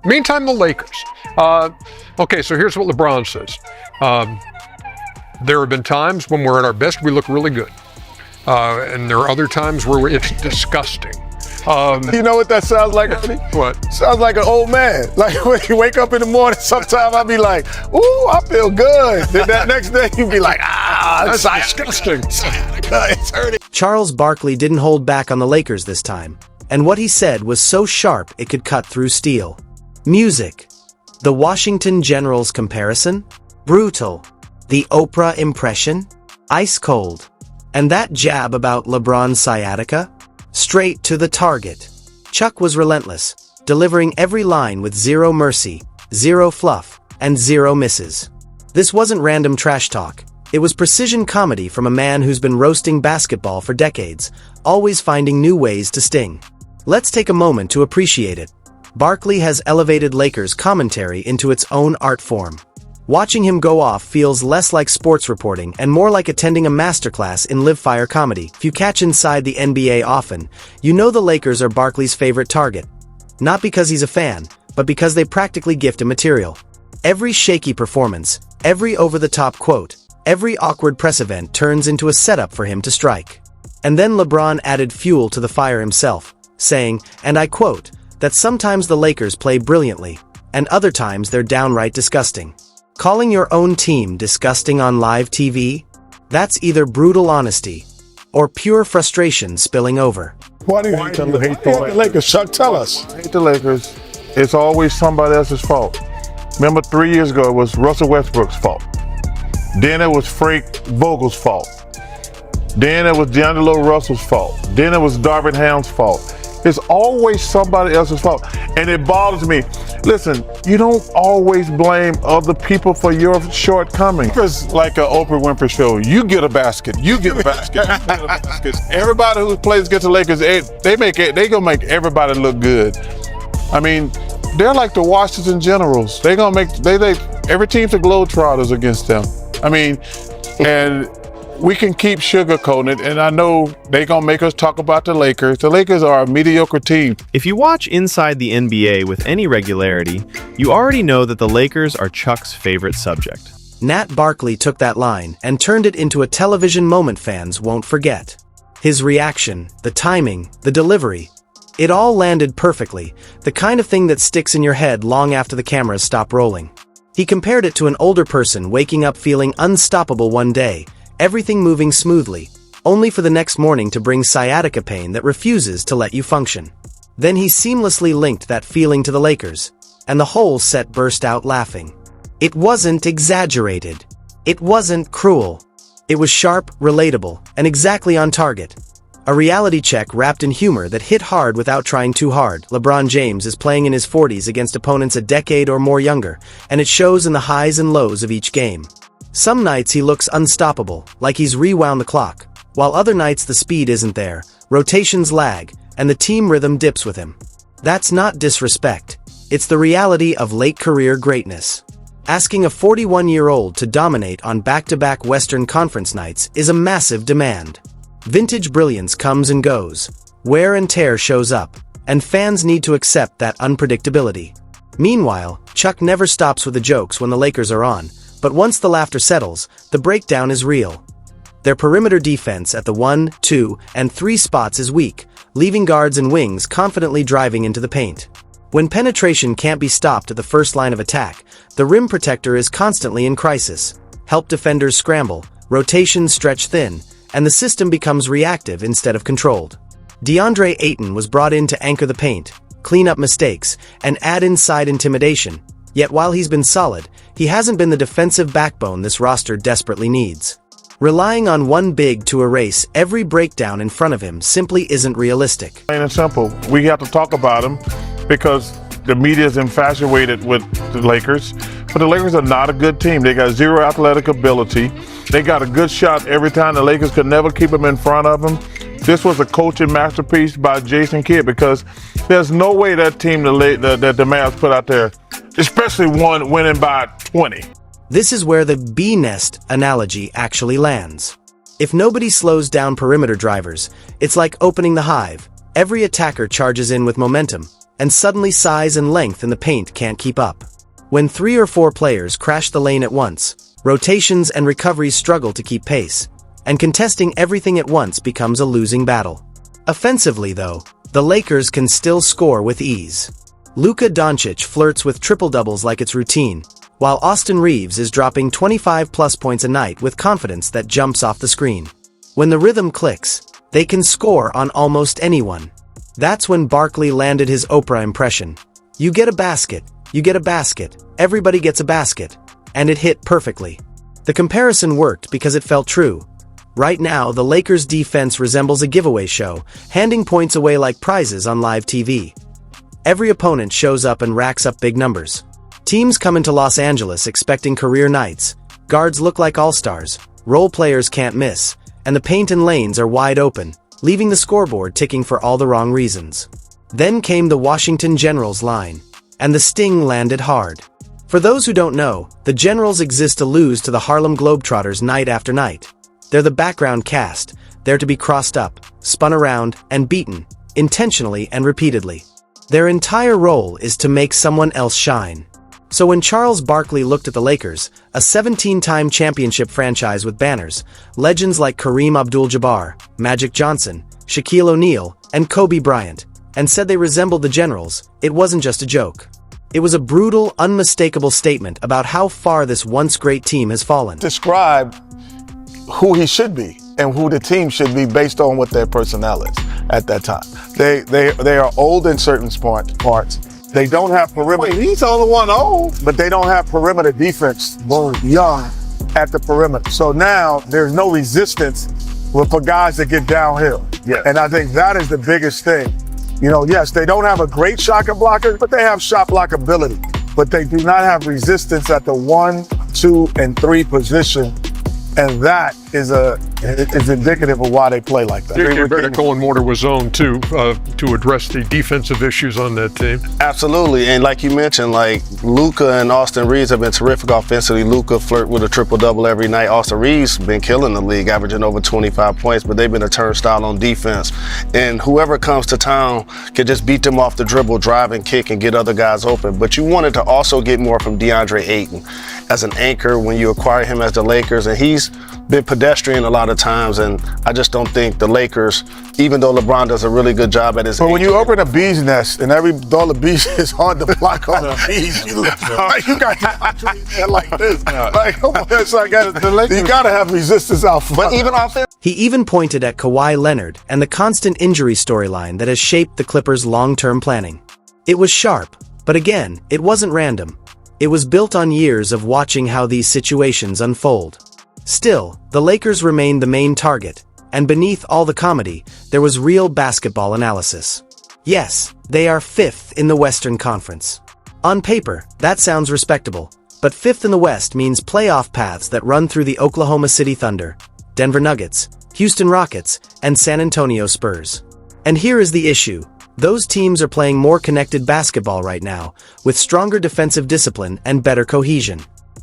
Meantime, the Lakers. Okay, so here's what LeBron says. There have been times when we're at our best, we look really good. And there are other times where it's disgusting. You know what that sounds like, honey? What? Sounds like an old man. Like when you wake up in the morning, sometimes I'll be like, ooh, I feel good. Then that next day you be like, that's disgusting. It's hurting. Charles Barkley didn't hold back on the Lakers this time, and what he said was so sharp it could cut through steel. Music. The Washington Generals comparison? Brutal. The Oprah impression? Ice cold. And that jab about LeBron's sciatica? Straight to the target. Chuck was relentless, delivering every line with zero mercy, zero fluff, and zero misses. This wasn't random trash talk. It was precision comedy from a man who's been roasting basketball for decades, always finding new ways to sting. Let's take a moment to appreciate it. Barkley has elevated Lakers commentary into its own art form. Watching him go off feels less like sports reporting and more like attending a masterclass in live-fire comedy. If you catch inside the NBA often, you know the Lakers are Barkley's favorite target. Not because he's a fan, but because they practically gift him material. Every shaky performance, every over-the-top quote, every awkward press event turns into a setup for him to strike. And then LeBron added fuel to the fire himself, saying, and I quote, that sometimes the Lakers play brilliantly, and other times they're downright disgusting. Calling your own team disgusting on live TV? That's either brutal honesty or pure frustration spilling over. Why do you hate the Lakers? Chuck, tell us. I hate the Lakers. It's always somebody else's fault. Remember 3 years ago, it was Russell Westbrook's fault. Then it was Frank Vogel's fault. Then it was D'Angelo Russell's fault. Then it was Darvin Ham's fault. It's always somebody else's fault. And it bothers me. Listen, you don't always blame other people for your shortcomings. It's like an Oprah Winfrey show. You get a basket. You get a basket. You get a basket. Everybody who plays against the Lakers, they gonna make everybody look good. I mean, they're like the Washington Generals. They every team's the Globetrotters against them. I mean, and we can keep sugarcoating it, and I know they're going to make us talk about the Lakers. The Lakers are a mediocre team. If you watch Inside the NBA with any regularity, you already know that the Lakers are Chuck's favorite subject. Nat Barkley took that line and turned it into a television moment fans won't forget. His reaction, the timing, the delivery, it all landed perfectly, the kind of thing that sticks in your head long after the cameras stop rolling. He compared it to an older person waking up feeling unstoppable one day, everything moving smoothly, only for the next morning to bring sciatica pain that refuses to let you function. Then he seamlessly linked that feeling to the Lakers, and the whole set burst out laughing. It wasn't exaggerated. It wasn't cruel. It was sharp, relatable, and exactly on target. A reality check wrapped in humor that hit hard without trying too hard. LeBron James is playing in his 40s against opponents a decade or more younger, and it shows in the highs and lows of each game. Some nights he looks unstoppable, like he's rewound the clock, while other nights the speed isn't there, rotations lag, and the team rhythm dips with him. That's not disrespect. It's the reality of late career greatness. Asking a 41-year-old to dominate on back-to-back Western Conference nights is a massive demand. Vintage brilliance comes and goes, wear and tear shows up, and fans need to accept that unpredictability. Meanwhile, Chuck never stops with the jokes when the Lakers are on, but once the laughter settles, the breakdown is real. Their perimeter defense at the 1, 2, and 3 spots is weak, leaving guards and wings confidently driving into the paint. When penetration can't be stopped at the first line of attack, the rim protector is constantly in crisis. Help defenders scramble, rotations stretch thin, and the system becomes reactive instead of controlled. DeAndre Ayton was brought in to anchor the paint, clean up mistakes, and add inside intimidation. Yet while he's been solid, he hasn't been the defensive backbone this roster desperately needs. Relying on one big to erase every breakdown in front of him simply isn't realistic. Plain and simple, we have to talk about them because the media is infatuated with the Lakers. But the Lakers are not a good team. They got zero athletic ability. They got a good shot every time. The Lakers could never keep them in front of them. This was a coaching masterpiece by Jason Kidd because there's no way that team that the Mavs put out there, especially one winning by 20. This is where the bee nest analogy actually lands. If nobody slows down perimeter drivers, it's like opening the hive. Every attacker charges in with momentum, and suddenly size and length in the paint can't keep up. When 3 or 4 players crash the lane at once, rotations and recoveries struggle to keep pace, and contesting everything at once becomes a losing battle. Offensively, though, the Lakers can still score with ease. Luka Doncic flirts with triple-doubles like it's routine, while Austin Reeves is dropping 25-plus points a night with confidence that jumps off the screen. When the rhythm clicks, they can score on almost anyone. That's when Barkley landed his Oprah impression. You get a basket, you get a basket, everybody gets a basket. And it hit perfectly. The comparison worked because it felt true. Right now, the Lakers' defense resembles a giveaway show, handing points away like prizes on live TV. Every opponent shows up and racks up big numbers. Teams come into Los Angeles expecting career nights. Guards look like all-stars, role players can't miss, and the paint and lanes are wide open, leaving the scoreboard ticking for all the wrong reasons. Then came the Washington Generals line, and the sting landed hard. For those who don't know, the Generals exist to lose to the Harlem Globetrotters night after night. They're the background cast, there to be crossed up, spun around, and beaten, intentionally and repeatedly. Their entire role is to make someone else shine. So when Charles Barkley looked at the Lakers, a 17-time championship franchise with banners, legends like Kareem Abdul-Jabbar, Magic Johnson, Shaquille O'Neal, and Kobe Bryant, and said they resembled the Generals, it wasn't just a joke. It was a brutal, unmistakable statement about how far this once great team has fallen. Describe who he should be and who the team should be based on what their personnel is at that time. They are old in certain parts. They don't have perimeter. Wait, he's the only one old. But they don't have perimeter defense. Young at the perimeter. So now there's no resistance for guys that get downhill. Yeah. And I think that is the biggest thing. You know, yes, they don't have a great shot blocker, but they have shot block ability. But they do not have resistance at the 1, 2, and 3 position. And that is indicative of why they play like that. You're better going more to his zone too, to address the defensive issues on that team. Absolutely, and like you mentioned, like Luka and Austin Reeves have been terrific offensively. Luka flirt with a triple-double every night. Austin Reeves been killing the league, averaging over 25 points, but they've been a turnstile on defense. And whoever comes to town can just beat them off the dribble, drive and kick, and get other guys open. But you wanted to also get more from DeAndre Ayton as an anchor when you acquire him as the Lakers, and he's been pedestrian a lot of times, and I just don't think the Lakers, even though LeBron does a really good job at his But when you open a bee's nest and all the bees is hard to block all the bees, you got like this. Like, come on, it's like you got to have resistance out front. But even offense. He even pointed at Kawhi Leonard and the constant injury storyline that has shaped the Clippers' long-term planning. It was sharp, but again, it wasn't random. It was built on years of watching how these situations unfold. Still, the Lakers remained the main target, and beneath all the comedy, there was real basketball analysis. Yes, they are 5th in the Western Conference. On paper, that sounds respectable, but 5th in the West means playoff paths that run through the Oklahoma City Thunder, Denver Nuggets, Houston Rockets, and San Antonio Spurs. And here is the issue. Those teams are playing more connected basketball right now, with stronger defensive discipline and better cohesion.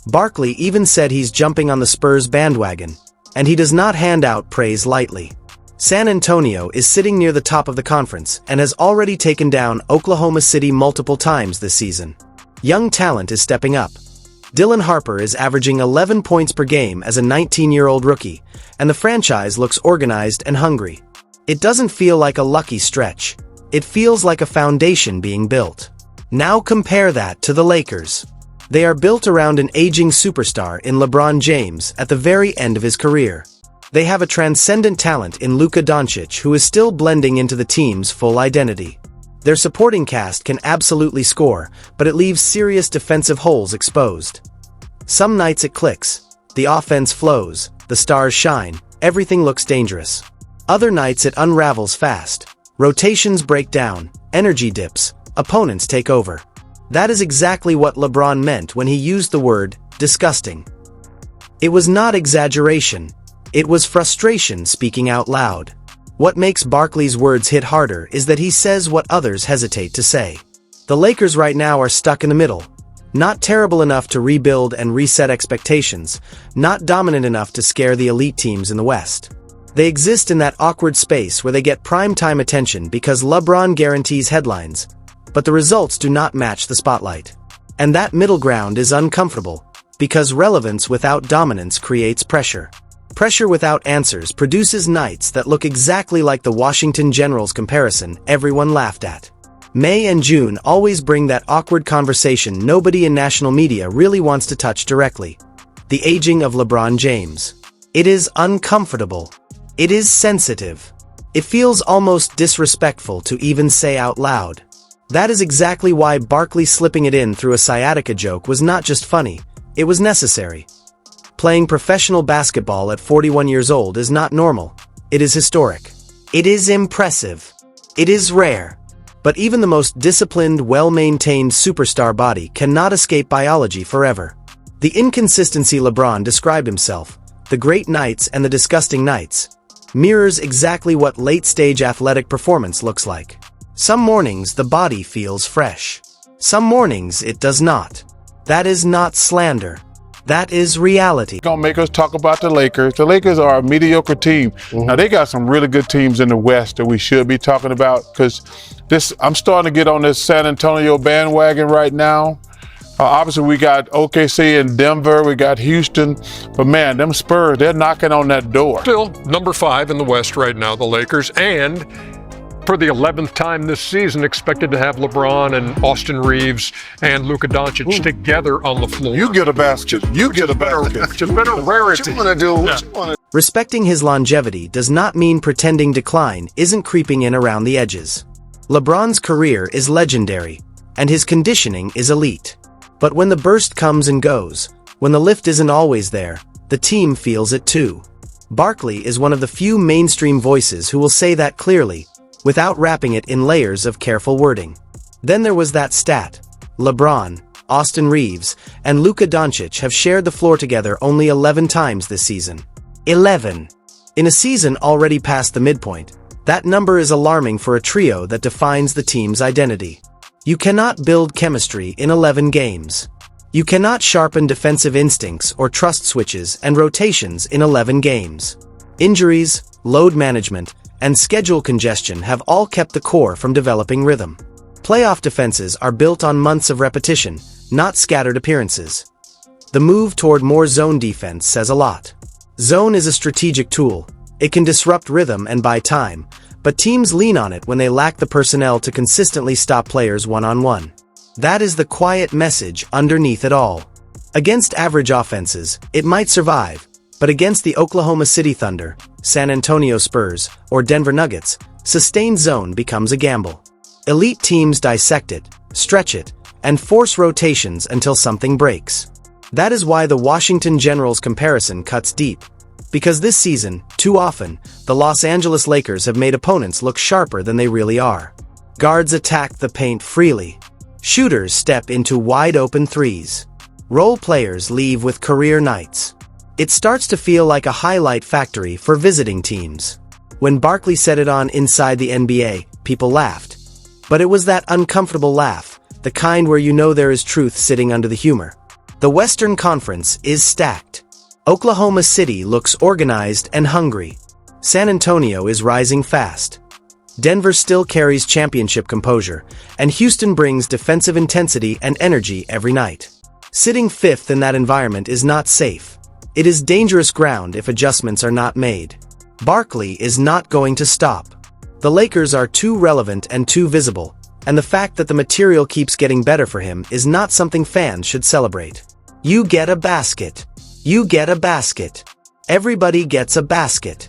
Barkley even said he's jumping on the Spurs bandwagon, and he does not hand out praise lightly. San Antonio is sitting near the top of the conference and has already taken down Oklahoma City multiple times this season. Young talent is stepping up. Dylan Harper is averaging 11 points per game as a 19-year-old rookie, and the franchise looks organized and hungry. It doesn't feel like a lucky stretch. It feels like a foundation being built. Now compare that to the Lakers. They are built around an aging superstar in LeBron James at the very end of his career. They have a transcendent talent in Luka Doncic who is still blending into the team's full identity. Their supporting cast can absolutely score, but it leaves serious defensive holes exposed. Some nights it clicks, the offense flows, the stars shine, everything looks dangerous. Other nights it unravels fast. Rotations break down, energy dips, opponents take over. That is exactly what LeBron meant when he used the word disgusting. It was not exaggeration. It was frustration speaking out loud. What makes Barkley's words hit harder is that he says what others hesitate to say. The Lakers right now are stuck in the middle. Not terrible enough to rebuild and reset expectations, not dominant enough to scare the elite teams in the West. They exist in that awkward space where they get primetime attention because LeBron guarantees headlines, but the results do not match the spotlight. And that middle ground is uncomfortable, because relevance without dominance creates pressure. Pressure without answers produces nights that look exactly like the Washington Generals comparison everyone laughed at. May and June always bring that awkward conversation nobody in national media really wants to touch directly. The aging of LeBron James. It is uncomfortable. It is sensitive. It feels almost disrespectful to even say out loud. That is exactly why Barkley slipping it in through a sciatica joke was not just funny, it was necessary. Playing professional basketball at 41 years old is not normal. It is historic. It is impressive. It is rare. But even the most disciplined, well-maintained superstar body cannot escape biology forever. The inconsistency LeBron described himself, the great nights and the disgusting nights, mirrors exactly what late-stage athletic performance looks like. Some mornings the body feels fresh. Some mornings it does not. That is not slander. That is reality. Gonna make us talk about the Lakers. The Lakers are a mediocre team. Now they got some really good teams in the West that we should be talking about, because I'm starting to get on this San Antonio bandwagon right now. Obviously we got OKC and Denver, we got Houston, but man, them Spurs, they're knocking on that door. Still number 5 in the West right now, the Lakers, and for the 11th time this season, expected to have LeBron and Austin Reeves and Luka Doncic together on the floor. You get a basket. You get a basket. It's been a rarity. What you want to do? What you want to Respecting his longevity does not mean pretending decline isn't creeping in around the edges. LeBron's career is legendary, and his conditioning is elite. But when the burst comes and goes, when the lift isn't always there, the team feels it too. Barkley is one of the few mainstream voices who will say that clearly, without wrapping it in layers of careful wording. Then there was that stat. LeBron, Austin Reeves, and Luka Doncic have shared the floor together only 11 times this season. 11. In a season already past the midpoint, that number is alarming for a trio that defines the team's identity. You cannot build chemistry in 11 games. You cannot sharpen defensive instincts or trust switches and rotations in 11 games. Injuries, load management, and schedule congestion have all kept the core from developing rhythm. Playoff defenses are built on months of repetition, not scattered appearances. The move toward more zone defense says a lot. Zone is a strategic tool. It can disrupt rhythm and buy time, but teams lean on it when they lack the personnel to consistently stop players one-on-one. That is the quiet message underneath it all. Against average offenses, it might survive, but against the Oklahoma City Thunder, San Antonio Spurs, or Denver Nuggets, sustained zone becomes a gamble. Elite teams dissect it, stretch it, and force rotations until something breaks. That is why the Washington Generals comparison cuts deep. Because this season, too often, the Los Angeles Lakers have made opponents look sharper than they really are. Guards attack the paint freely. Shooters step into wide-open threes. Role players leave with career nights. It starts to feel like a highlight factory for visiting teams. When Barkley said it on Inside the NBA, people laughed. But it was that uncomfortable laugh, the kind where you know there is truth sitting under the humor. The Western Conference is stacked. Oklahoma City looks organized and hungry. San Antonio is rising fast. Denver still carries championship composure, and Houston brings defensive intensity and energy every night. Sitting fifth in that environment is not safe. It is dangerous ground if adjustments are not made. Barkley is not going to stop. The Lakers are too relevant and too visible, and the fact that the material keeps getting better for him is not something fans should celebrate. You get a basket. You get a basket. Everybody gets a basket.